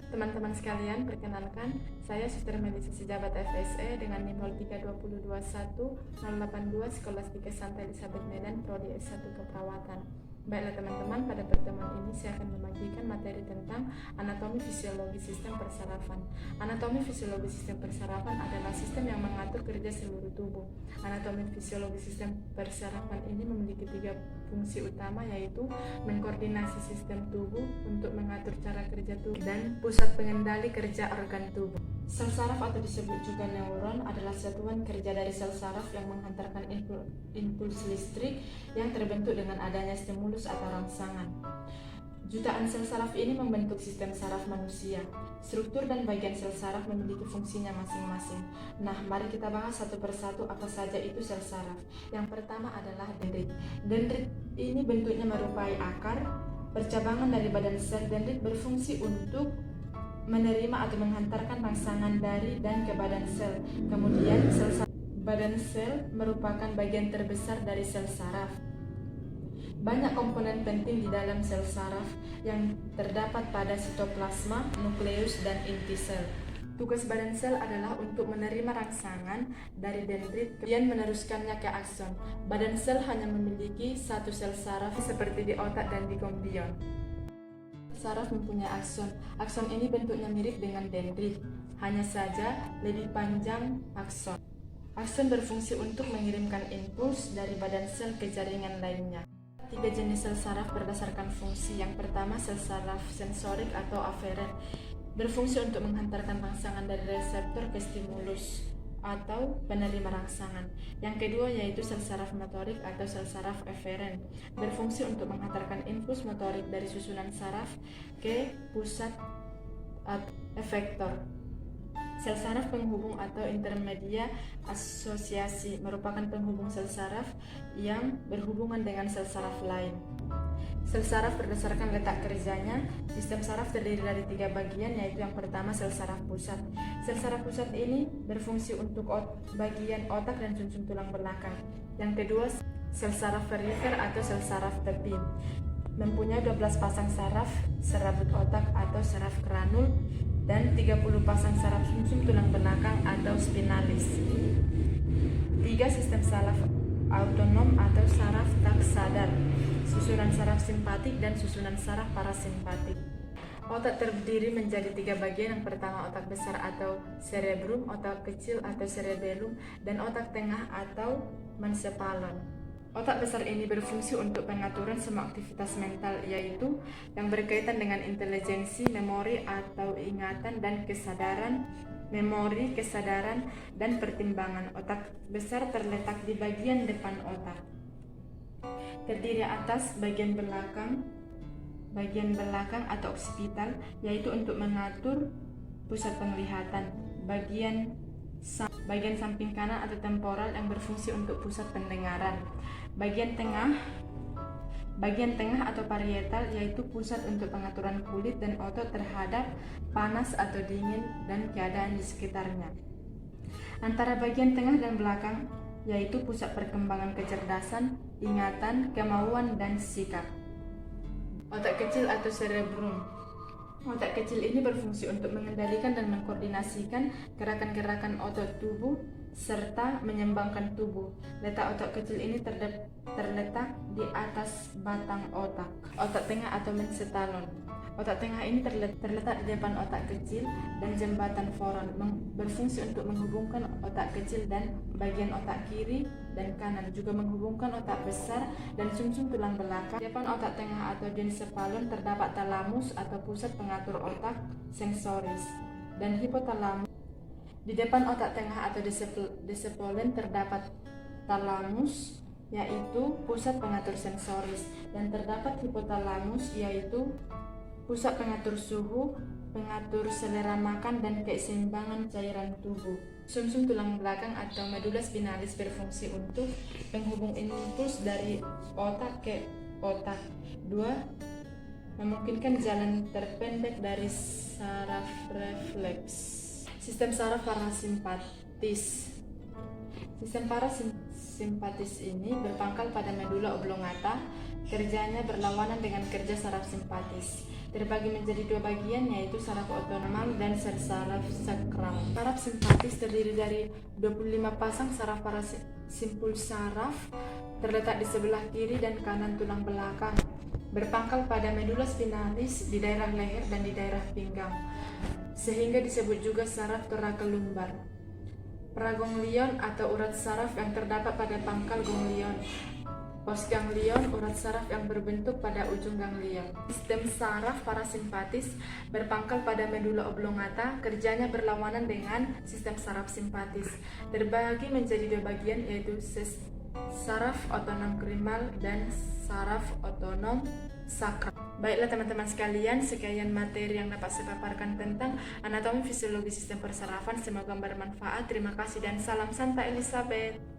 Teman-teman sekalian, perkenalkan, saya Suster Melisa Sejabat FSE dengan NIM 032021 Skolastika Santa Elizabeth Medan, Prodi S1 Keperawatan. Baiklah teman-teman, pada pertemuan ini saya akan membagikan materi tentang anatomi fisiologi sistem persarafan. Anatomi fisiologi sistem persarafan adalah sistem yang mengatur kerja seluruh tubuh. Anatomi fisiologi sistem persarafan ini memiliki 3 fungsi utama, yaitu mengkoordinasi sistem tubuh untuk mengatur cara kerja tubuh dan pusat pengendali kerja organ tubuh. Sel saraf atau disebut juga neuron adalah satuan kerja dari sel saraf yang menghantarkan impuls listrik yang terbentuk dengan adanya stimulus atau rangsangan. Jutaan sel saraf ini membentuk sistem saraf manusia. Struktur dan bagian sel saraf memiliki fungsinya masing-masing. Nah, mari kita bahas satu persatu apa saja itu sel saraf. Yang pertama adalah dendrit. Dendrit ini bentuknya merupai akar. Percabangan dari badan sel dendrit berfungsi untuk menerima atau menghantarkan rangsangan dari dan ke badan sel. Kemudian badan sel merupakan bagian terbesar dari sel saraf. Banyak komponen penting di dalam sel saraf yang terdapat pada sitoplasma, nukleus, dan inti sel. Tugas badan sel adalah untuk menerima rangsangan dari dendrit, kemudian meneruskannya ke akson. Badan sel hanya memiliki satu sel saraf seperti di otak dan di gombion. Saraf mempunyai akson. Akson ini bentuknya mirip dengan dendrit, hanya saja lebih panjang akson. Akson berfungsi untuk mengirimkan impuls dari badan sel ke jaringan lainnya. 3 jenis sel saraf berdasarkan fungsi. Yang pertama, sel saraf sensorik atau aferen, berfungsi untuk menghantarkan rangsangan dari reseptor ke stimulus atau penerima rangsangan. Yang kedua yaitu sel saraf motorik atau sel saraf eferen, berfungsi untuk menghantarkan impuls motorik dari susunan saraf ke pusat efektor. Sel saraf penghubung atau intermedia asosiasi merupakan penghubung sel saraf yang berhubungan dengan sel saraf lain. Sel saraf berdasarkan letak kerjanya, sistem saraf terdiri dari 3 bagian, yaitu yang pertama sel saraf pusat. Sel saraf pusat ini berfungsi untuk bagian otak dan sumsum tulang belakang. Yang kedua, sel saraf perifer atau sel saraf tepi, mempunyai 12 pasang saraf serabut otak atau saraf kranul dan 30 pasang saraf sumsum tulang belakang atau spinalis. 3 sistem saraf autonom atau saraf tak sadar, susunan saraf simpatik dan susunan saraf parasimpatik. Otak terdiri menjadi 3 bagian. Yang pertama otak besar atau cerebrum, otak kecil atau cerebellum, dan otak tengah atau mencephalon. Otak besar ini berfungsi untuk pengaturan semua aktivitas mental, yaitu yang berkaitan dengan intelijensi, memori atau ingatan, dan kesadaran, memori, kesadaran, dan pertimbangan. Otak besar terletak di bagian depan otak. Terdiri atas bagian belakang atau occipital, yaitu untuk mengatur pusat penglihatan, bagian samping kanan atau temporal yang berfungsi untuk pusat pendengaran, bagian tengah atau parietal, yaitu pusat untuk pengaturan kulit dan otot terhadap panas atau dingin dan keadaan di sekitarnya. Antara bagian tengah dan belakang yaitu pusat perkembangan kecerdasan, ingatan, kemauan, dan sikap. Otak kecil atau cerebrum. Otak kecil ini berfungsi untuk mengendalikan dan mengkoordinasikan gerakan-gerakan otot tubuh serta menyeimbangkan tubuh. Letak otak kecil ini terletak di atas batang otak. Otak tengah atau mesentalon. Otak tengah ini terletak di depan otak kecil dan jembatan foron, berfungsi untuk menghubungkan otak kecil dan bagian otak kiri dan kanan, juga menghubungkan otak besar dan sumsum tulang belakang. Di depan otak tengah atau diencephalon terdapat talamus atau pusat pengatur otak sensoris dan hipotalamus. Di depan otak tengah atau diencephalon terdapat talamus, yaitu pusat pengatur sensoris, dan terdapat hipotalamus, yaitu pusat pengatur suhu, pengatur selera makan, dan keseimbangan cairan tubuh. Sumsum tulang belakang atau medula spinalis berfungsi untuk penghubung impuls dari otak ke otak. 2. Memungkinkan jalan terpendek dari saraf refleks. Sistem saraf parasimpatis. simpatis ini berpangkal pada medula oblongata, kerjanya berlawanan dengan kerja saraf simpatis. Terbagi menjadi dua bagian, yaitu saraf otonom dan saraf sakral. Saraf simpatis terdiri dari 25 pasang saraf parasimpul saraf terletak di sebelah kiri dan kanan tulang belakang, berpangkal pada medula spinalis di daerah leher dan di daerah pinggang, sehingga disebut juga saraf torakel lumbar. Praganglion atau urat saraf yang terdapat pada pangkal ganglion. Postganglion, urat saraf yang berbentuk pada ujung ganglion. Sistem saraf parasimpatis berpangkal pada medula oblongata, kerjanya berlawanan dengan sistem saraf simpatis. Terbagi menjadi dua bagian, yaitu saraf otonom krimal dan saraf otonom sakral. Baiklah teman-teman sekalian, sekian materi yang dapat saya paparkan tentang anatomi fisiologi sistem persarafan. Semoga bermanfaat. Terima kasih dan salam Santa Elizabeth.